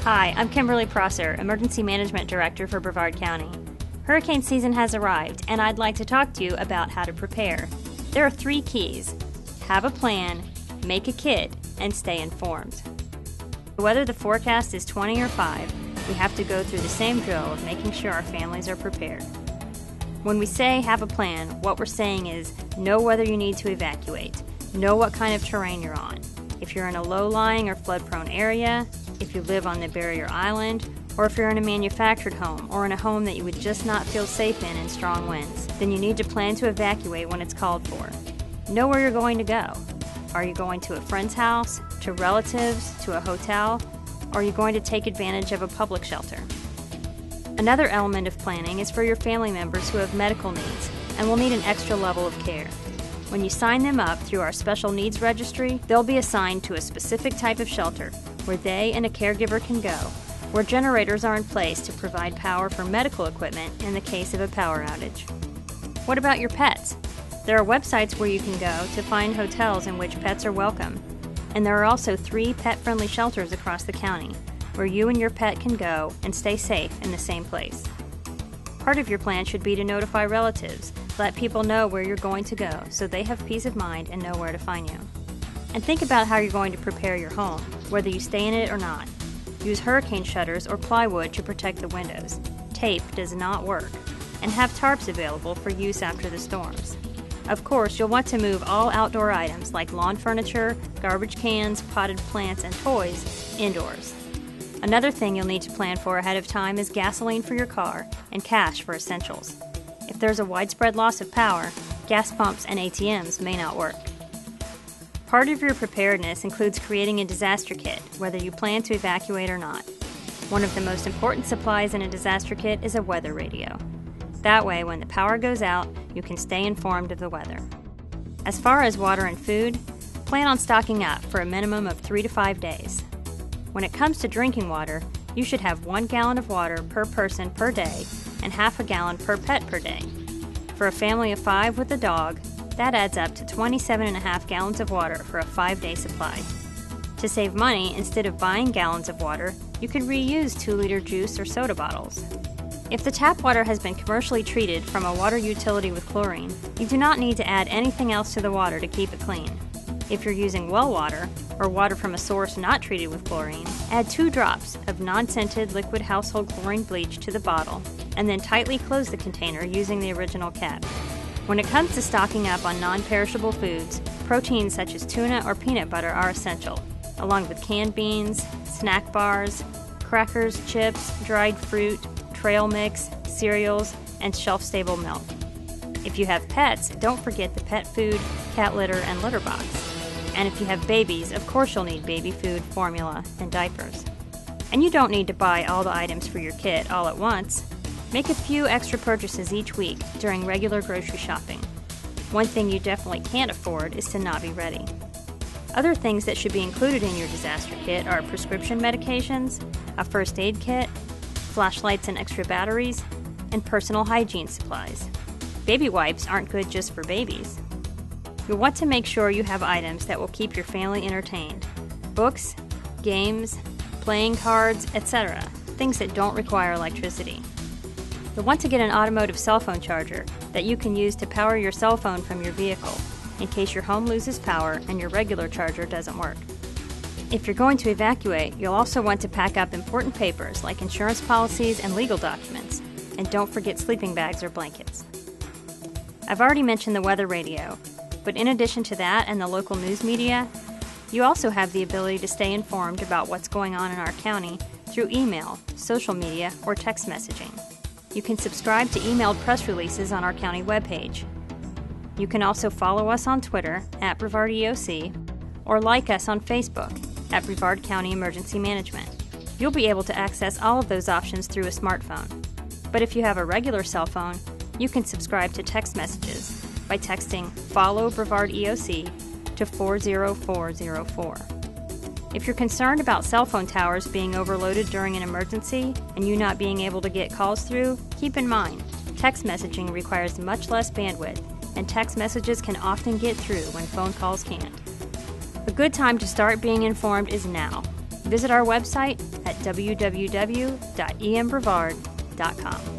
Hi, I'm Kimberly Prosser, Emergency Management Director for Brevard County. Hurricane season has arrived, and I'd like to talk to you about how to prepare. There are 3 keys: have a plan, make a kit, and stay informed. Whether the forecast is 20 or 5, we have to go through the same drill of making sure our families are prepared. When we say have a plan, what we're saying is know whether you need to evacuate, know what kind of terrain you're on, if you're in a low-lying or flood-prone area, if you live on the barrier island, or if you're in a manufactured home or in a home that you would just not feel safe in strong winds, then you need to plan to evacuate when it's called for. Know where you're going to go. Are you going to a friend's house, to relatives, to a hotel, or are you going to take advantage of a public shelter? Another element of planning is for your family members who have medical needs and will need an extra level of care. When you sign them up through our special needs registry, they'll be assigned to a specific type of shelter where they and a caregiver can go, where generators are in place to provide power for medical equipment in the case of a power outage. What about your pets? There are websites where you can go to find hotels in which pets are welcome, and there are also 3 pet-friendly shelters across the county where you and your pet can go and stay safe in the same place. Part of your plan should be to notify relatives, let people know where you're going to go so they have peace of mind and know where to find you. And think about how you're going to prepare your home, whether you stay in it or not. Use hurricane shutters or plywood to protect the windows. Tape does not work. And have tarps available for use after the storms. Of course, you'll want to move all outdoor items like lawn furniture, garbage cans, potted plants, and toys indoors. Another thing you'll need to plan for ahead of time is gasoline for your car and cash for essentials. If there's a widespread loss of power, gas pumps and ATMs may not work. Part of your preparedness includes creating a disaster kit, whether you plan to evacuate or not. One of the most important supplies in a disaster kit is a weather radio. That way, when the power goes out, you can stay informed of the weather. As far as water and food, plan on stocking up for a minimum of 3 to 5 days. When it comes to drinking water, you should have 1 gallon of water per person per day and half a gallon per pet per day. For a family of 5 with a dog, that adds up to 27.5 gallons of water for a 5-day supply. To save money, instead of buying gallons of water, you could reuse 2-liter juice or soda bottles. If the tap water has been commercially treated from a water utility with chlorine, you do not need to add anything else to the water to keep it clean. If you're using well water, or water from a source not treated with chlorine, add 2 drops of non-scented liquid household chlorine bleach to the bottle, and then tightly close the container using the original cap. When it comes to stocking up on non-perishable foods, proteins such as tuna or peanut butter are essential, along with canned beans, snack bars, crackers, chips, dried fruit, trail mix, cereals, and shelf-stable milk. If you have pets, don't forget the pet food, cat litter, and litter box. And if you have babies, of course you'll need baby food, formula, and diapers. And you don't need to buy all the items for your kit all at once. Make a few extra purchases each week during regular grocery shopping. One thing you definitely can't afford is to not be ready. Other things that should be included in your disaster kit are prescription medications, a first aid kit, flashlights and extra batteries, and personal hygiene supplies. Baby wipes aren't good just for babies. You'll want to make sure you have items that will keep your family entertained. Books, games, playing cards, etc. Things that don't require electricity. You'll want to get an automotive cell phone charger that you can use to power your cell phone from your vehicle in case your home loses power and your regular charger doesn't work. If you're going to evacuate, you'll also want to pack up important papers like insurance policies and legal documents, and don't forget sleeping bags or blankets. I've already mentioned the weather radio, but in addition to that and the local news media, you also have the ability to stay informed about what's going on in our county through email, social media, or text messaging. You can subscribe to emailed press releases on our county webpage. You can also follow us on Twitter @BrevardEOC or like us on Facebook @Brevard County Emergency Management. You'll be able to access all of those options through a smartphone. But if you have a regular cell phone, you can subscribe to text messages by texting Follow Brevard EOC to 40404. If you're concerned about cell phone towers being overloaded during an emergency and you not being able to get calls through, keep in mind, text messaging requires much less bandwidth, and text messages can often get through when phone calls can't. A good time to start being informed is now. Visit our website at www.embrevard.com.